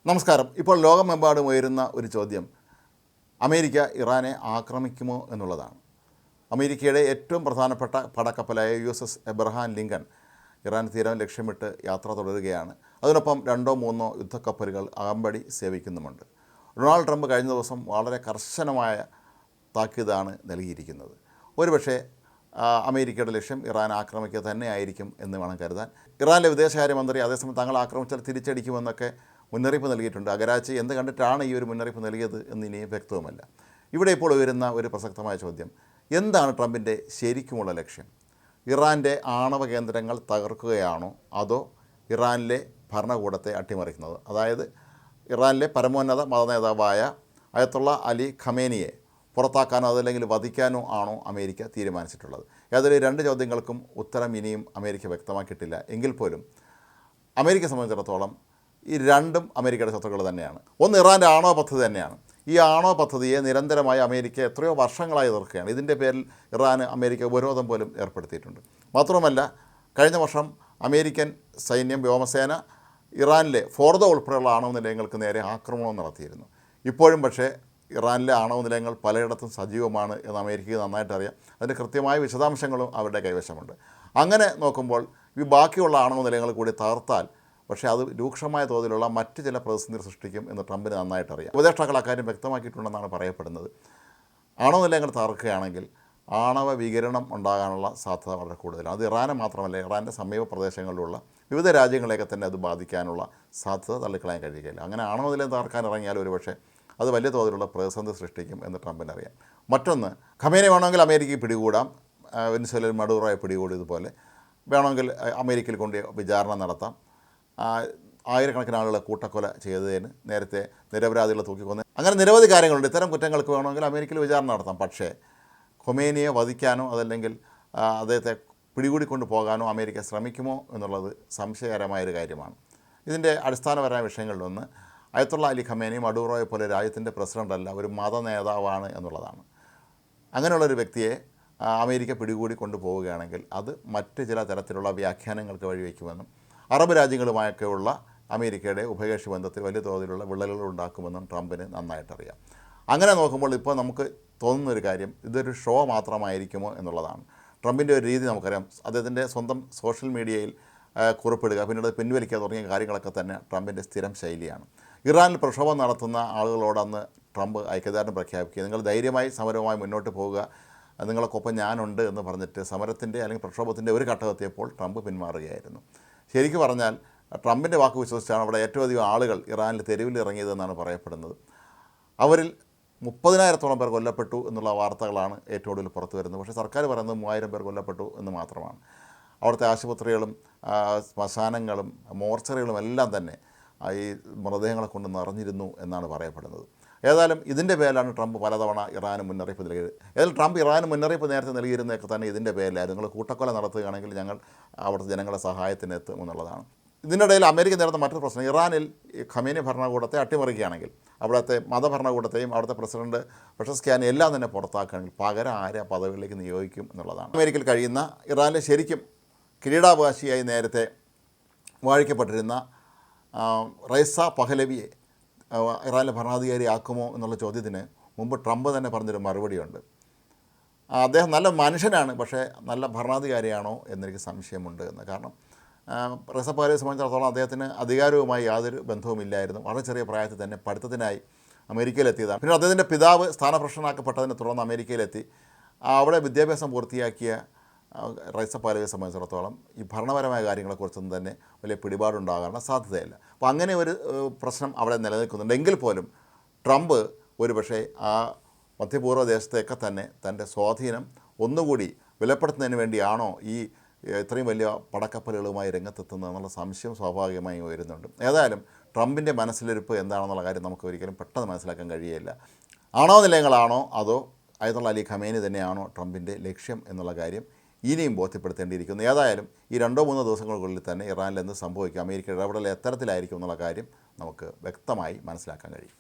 നമസ്കാരം. ഇപ്പോൾ ലോകമെമ്പാടും ഉയരുന്ന ഒരു ചോദ്യം അമേരിക്ക ഇറാനെ ആക്രമിക്കുമോ എന്നുള്ളതാണ്. അമേരിക്കയുടെ ഏറ്റവും പ്രധാനപ്പെട്ട പടക്കപ്പലായ USS എബ്രഹാം ലിങ്കൺ ഇറാൻ തീരം ലക്ഷ്യമിട്ട് യാത്ര തുടരുകയാണ്. അതിനൊപ്പം 2-3 യുദ്ധക്കപ്പലുകൾ അകമ്പടി സേവിക്കുന്നുമുണ്ട്. ഡൊണാൾഡ് ട്രംപ് കഴിഞ്ഞ ദിവസം വളരെ കർശനമായ താക്കീതാണ് നൽകിയിരിക്കുന്നത്. ഒരുപക്ഷെ അമേരിക്കയുടെ ലക്ഷ്യം ഇറാൻ ആക്രമിക്കുക തന്നെയായിരിക്കും എന്ന് വേണം കരുതാൻ. ഇറാനിലെ വിദേശകാര്യമന്ത്രി അതേസമയം തങ്ങൾ ആക്രമിച്ചാൽ തിരിച്ചടിക്കുമെന്നൊക്കെ മുന്നറിയിപ്പ് നൽകിയിട്ടുണ്ട്. അഗരാച്ചി എന്ത് കണ്ടിട്ടാണ് ഈ ഒരു മുന്നറിയിപ്പ് നൽകിയത് എന്ന് ഇനിയും വ്യക്തവുമല്ല. ഇവിടെ ഇപ്പോൾ ഉയരുന്ന ഒരു പ്രസക്തമായ ചോദ്യം, എന്താണ് ട്രംപിൻ്റെ ശരിക്കുമുള്ള ലക്ഷ്യം? ഇറാൻ്റെ ആണവ കേന്ദ്രങ്ങൾ തകർക്കുകയാണോ, അതോ ഇറാനിലെ ഭരണകൂടത്തെ അട്ടിമറിക്കുന്നത്? അതായത് ഇറാനിലെ പരമോന്നത മതനേതാവായ അയത്തുള്ള അലി ഖമേനിയെ പുറത്താക്കാനോ അതല്ലെങ്കിൽ വധിക്കാനോ ആണോ അമേരിക്ക തീരുമാനിച്ചിട്ടുള്ളത്? ഏതൊരു 2 ചോദ്യങ്ങൾക്കും ഉത്തരം ഇനിയും അമേരിക്ക വ്യക്തമാക്കിയിട്ടില്ല. എങ്കിൽ പോലും അമേരിക്കയെ സംബന്ധിച്ചിടത്തോളം ഈ രണ്ടും അമേരിക്കയുടെ ശത്രുക്കൾ തന്നെയാണ്. ഒന്ന് ഇറാൻ്റെ ആണവ പദ്ധതി തന്നെയാണ്. ഈ ആണവ പദ്ധതിയെ നിരന്തരമായി അമേരിക്ക എത്രയോ വർഷങ്ങളായി എതിർക്കുകയാണ്. ഇതിൻ്റെ പേരിൽ അമേരിക്ക ഉപരോധം പോലും ഏർപ്പെടുത്തിയിട്ടുണ്ട്. മാത്രമല്ല, കഴിഞ്ഞ വർഷം അമേരിക്കൻ സൈന്യം വ്യോമസേന ഇറാനിലെ ഫോർദോ ഉൾപ്പെടെയുള്ള ആണവ നിലയങ്ങൾക്ക് നേരെ ആക്രമണം നടത്തിയിരുന്നു. ഇപ്പോഴും പക്ഷേ ഇറാനിലെ ആണവ നിലയങ്ങൾ പലയിടത്തും സജീവമാണ് എന്ന് അമേരിക്കയ്ക്ക് നന്നായിട്ട് അറിയാം. അതിൻ്റെ കൃത്യമായ വിശദാംശങ്ങളും അവരുടെ കൈവശമുണ്ട്. അങ്ങനെ നോക്കുമ്പോൾ ഈ ബാക്കിയുള്ള ആണവ നിലയങ്ങൾ കൂടി തകർത്താൽ പക്ഷേ അത് രൂക്ഷമായ തോതിലുള്ള മറ്റ് ചില പ്രതിസന്ധി സൃഷ്ടിക്കും എന്ന് ട്രംപിന് നന്നായിട്ടറിയാം. ഉപദേഷ്ടാക്കൾ അക്കാര്യം വ്യക്തമാക്കിയിട്ടുണ്ടെന്നാണ് പറയപ്പെടുന്നത്. ആണവ നിലയങ്ങൾ തകർക്കുകയാണെങ്കിൽ ആണവ വികിരണം ഉണ്ടാകാനുള്ള സാധ്യത വളരെ കൂടുതലാണ്. അത് ഇറാനെ മാത്രമല്ല, ഇറാൻ്റെ സമീപ പ്രദേശങ്ങളിലുള്ള വിവിധ രാജ്യങ്ങളെയൊക്കെ തന്നെ അത് ബാധിക്കാനുള്ള സാധ്യത തള്ളിക്കളയാൻ കഴിയുകയില്ല. അങ്ങനെ ആണവ നിലയം തകർക്കാൻ ഇറങ്ങിയാൽ ഒരുപക്ഷെ അത് വലിയ തോതിലുള്ള പ്രതിസന്ധി സൃഷ്ടിക്കും എന്ന് ട്രംപിനറിയാം. മറ്റൊന്ന്, ഖമേനി വേണമെങ്കിൽ അമേരിക്കയ്ക്ക് പിടികൂടാം. വെനിസ്വേലയിൽ മഡൂറോയെ പിടികൂടിയതുപോലെ വേണമെങ്കിൽ അമേരിക്കയിൽ കൊണ്ട് വിചാരണ നടത്താം. ആയിരക്കണക്കിന് ആളുകളെ കൂട്ടക്കൊല ചെയ്തതിന് നേരത്തെ നിരപരാധികളെ തൂക്കിക്കൊന്ന്, അങ്ങനെ നിരവധി കാര്യങ്ങളുണ്ട്. ഇത്തരം കുറ്റങ്ങൾക്ക് വേണമെങ്കിൽ അമേരിക്കയിൽ വിചാരണ നടത്താം. പക്ഷേ ഖൊമേനിയെ വധിക്കാനോ അതല്ലെങ്കിൽ അദ്ദേഹത്തെ പിടികൂടിക്കൊണ്ട് പോകാനോ അമേരിക്ക ശ്രമിക്കുമോ എന്നുള്ളത് സംശയകരമായൊരു കാര്യമാണ്. ഇതിൻ്റെ അടിസ്ഥാനപരമായ വിഷയങ്ങളിലൊന്ന്, അയത്തുള്ള അലി ഖമേനി മഡൂറോയെ പോലെ രാജ്യത്തിൻ്റെ പ്രസിഡൻ്റല്ല, ഒരു മത നേതാവാണ് എന്നുള്ളതാണ്. അങ്ങനെയുള്ളൊരു വ്യക്തിയെ അമേരിക്ക പിടികൂടി കൊണ്ടുപോവുകയാണെങ്കിൽ അത് മറ്റ് ചില തരത്തിലുള്ള വ്യാഖ്യാനങ്ങൾക്ക് വഴിവെക്കുമെന്നും അറബ് രാജ്യങ്ങളുമായൊക്കെയുള്ള അമേരിക്കയുടെ ഉഭയകക്ഷി ബന്ധത്തിൽ വലിയ തോതിലുള്ള വിള്ളലുകൾ ഉണ്ടാക്കുമെന്നും ട്രംപിന് നന്നായിട്ടറിയാം. അങ്ങനെ നോക്കുമ്പോൾ ഇപ്പോൾ നമുക്ക് തോന്നുന്നൊരു കാര്യം, ഇതൊരു ഷോ മാത്രമായിരിക്കുമോ എന്നുള്ളതാണ്. ട്രംപിൻ്റെ ഒരു രീതി നമുക്കറിയാം. അദ്ദേഹത്തിൻ്റെ സ്വന്തം സോഷ്യൽ മീഡിയയിൽ കുറിപ്പിടുക, പിന്നീട് പിൻവലിക്കുക തുടങ്ങിയ കാര്യങ്ങളൊക്കെ തന്നെ ട്രംപിൻ്റെ സ്ഥിരം ശൈലിയാണ്. ഇറാനിൽ പ്രക്ഷോഭം നടത്തുന്ന ആളുകളോട് അന്ന് ട്രംപ് ഐക്യദാർഢ്യം പ്രഖ്യാപിക്കുക, നിങ്ങൾ ധൈര്യമായി സമരവുമായി മുന്നോട്ട് പോവുക, നിങ്ങൾക്കൊപ്പം ഞാനുണ്ട് എന്ന് പറഞ്ഞിട്ട് സമരത്തിൻ്റെ അല്ലെങ്കിൽ പ്രക്ഷോഭത്തിൻ്റെ ഒരു ഘട്ടമെത്തിയപ്പോൾ ട്രംപ് പിന്മാറുകയായിരുന്നു. ശരിക്കും പറഞ്ഞാൽ ട്രംപിൻ്റെ വാക്ക് വിശ്വസിച്ചാണ് അവിടെ ഏറ്റവും അധികം ആളുകൾ ഇറാനിൽ തെരുവിൽ ഇറങ്ങിയതെന്നാണ് പറയപ്പെടുന്നത്. അവരിൽ 30,000-ഓളം പേർ കൊല്ലപ്പെട്ടു എന്നുള്ള വാർത്തകളാണ് ഏറ്റവും കൂടുതൽ പുറത്തു വരുന്നത്. പക്ഷേ സർക്കാർ പറയുന്നത് 3,000 പേർ കൊല്ലപ്പെട്ടു എന്ന് മാത്രമാണ്. അവിടുത്തെ ആശുപത്രികളും ശ്മശാനങ്ങളും മോർച്ചറികളും എല്ലാം തന്നെ ഈ മൃതദേഹങ്ങളെ കൊണ്ട് നിറഞ്ഞിരുന്നു എന്നാണ് പറയപ്പെടുന്നത്. ഏതായാലും ഇതിൻ്റെ പേരിലാണ് ട്രംപ് പലതവണ ഇറാന് മുന്നറിയിപ്പ് നൽകിയത്. ഏതായാലും ട്രംപ് ഇറാന് മുന്നറിയിപ്പ് നേരത്തെ നൽകിയിരുന്നതൊക്കെ തന്നെ ഇതിൻ്റെ പേരിലായിരുന്നു. നിങ്ങൾ കൂട്ടക്കൊല നടത്തുകയാണെങ്കിൽ ഞങ്ങൾ അവിടുത്തെ ജനങ്ങളുടെ സഹായത്തിന് എത്തും എന്നുള്ളതാണ്. ഇതിനിടയിൽ അമേരിക്ക നേരിടുന്ന മറ്റൊരു പ്രശ്നം, ഇറാനിൽ ഖമേനി ഭരണകൂടത്തെ അട്ടിമറിക്കുകയാണെങ്കിൽ അവിടുത്തെ മതഭരണകൂടത്തെയും അവിടുത്തെ പ്രസിഡന്റ് പെഷസ്ക്യാനെ എല്ലാം തന്നെ പുറത്താക്കുകയാണെങ്കിൽ പകരം ആരെ പദവികളിലേക്ക് നിയോഗിക്കും എന്നുള്ളതാണ്. അമേരിക്കയിൽ കഴിയുന്ന ഇറാനിലെ ശരിക്കും കിരീടാവകാശിയായി നേരത്തെ വാഴിക്കപ്പെട്ടിരുന്ന റൈസ പഹലവിയെ ഇറാനിലെ ഭരണാധികാരിയാക്കുമോ എന്നുള്ള ചോദ്യത്തിന് മുമ്പ് ട്രംപ് തന്നെ പറഞ്ഞൊരു മറുപടിയുണ്ട്. അദ്ദേഹം നല്ല മനുഷ്യനാണ്, പക്ഷേ നല്ല ഭരണാധികാരിയാണോ എന്നെനിക്ക് സംശയമുണ്ട് എന്ന്. കാരണം റൈസ പഹലവിയെ സംബന്ധിച്ചിടത്തോളം അദ്ദേഹത്തിന് അധികാരവുമായി യാതൊരു ബന്ധവുമില്ലായിരുന്നു. വളരെ ചെറിയ പ്രായത്തിൽ തന്നെ പഠിത്തത്തിനായി അമേരിക്കയിലെത്തിയതാണ്. പിന്നെ അദ്ദേഹത്തിൻ്റെ പിതാവ് സ്ഥാനഭ്രഷ്ടനാക്കപ്പെട്ടതിനെ തുടർന്ന് അമേരിക്കയിലെത്തി അവിടെ വിദ്യാഭ്യാസം പൂർത്തിയാക്കിയ റൈസ പഹലവിയെ സംബന്ധിച്ചിടത്തോളം ഈ ഭരണപരമായ കാര്യങ്ങളെക്കുറിച്ചൊന്നും തന്നെ വലിയ പിടിപാടുണ്ടാകാനുള്ള സാധ്യതയില്ല. അപ്പോൾ അങ്ങനെ ഒരു പ്രശ്നം അവിടെ നിലനിൽക്കുന്നുണ്ട്. എങ്കിൽ പോലും ട്രംപ് ഒരുപക്ഷെ ആ മധ്യപൂർവ്വ ദേശത്തെയൊക്കെ തന്നെ തൻ്റെ സ്വാധീനം ഒന്നുകൂടി വിലപ്പെടുത്തുന്നതിന് വേണ്ടിയാണോ ഈ ഇത്രയും വലിയ പടക്കപ്പലുകളുമായി രംഗത്തെത്തുന്നത് എന്നുള്ള സംശയം സ്വാഭാവികമായും ഉയരുന്നുണ്ട്. ഏതായാലും ട്രംപിൻ്റെ മനസ്സിലിരിപ്പ് എന്താണെന്നുള്ള കാര്യം നമുക്ക് ഒരിക്കലും പെട്ടെന്ന് മനസ്സിലാക്കാൻ കഴിയുകയില്ല. ആണവ നിലയങ്ങളാണോ അതോ അയത്തുള്ള അലി ഖമേനി തന്നെയാണോ ട്രംപിൻ്റെ ലക്ഷ്യം എന്നുള്ള കാര്യം ഇനിയും ബോധ്യപ്പെടുത്തേണ്ടിയിരിക്കുന്നു. ഏതായാലും ഈ 2-3 ദിവസങ്ങൾക്കുള്ളിൽ തന്നെ ഇറാനിൽ എന്ത് സംഭവിക്കും, അമേരിക്ക ഇടപെടൽ എത്തരത്തിലായിരിക്കും എന്നുള്ള കാര്യം നമുക്ക് വ്യക്തമായി മനസ്സിലാക്കാൻ കഴിയും.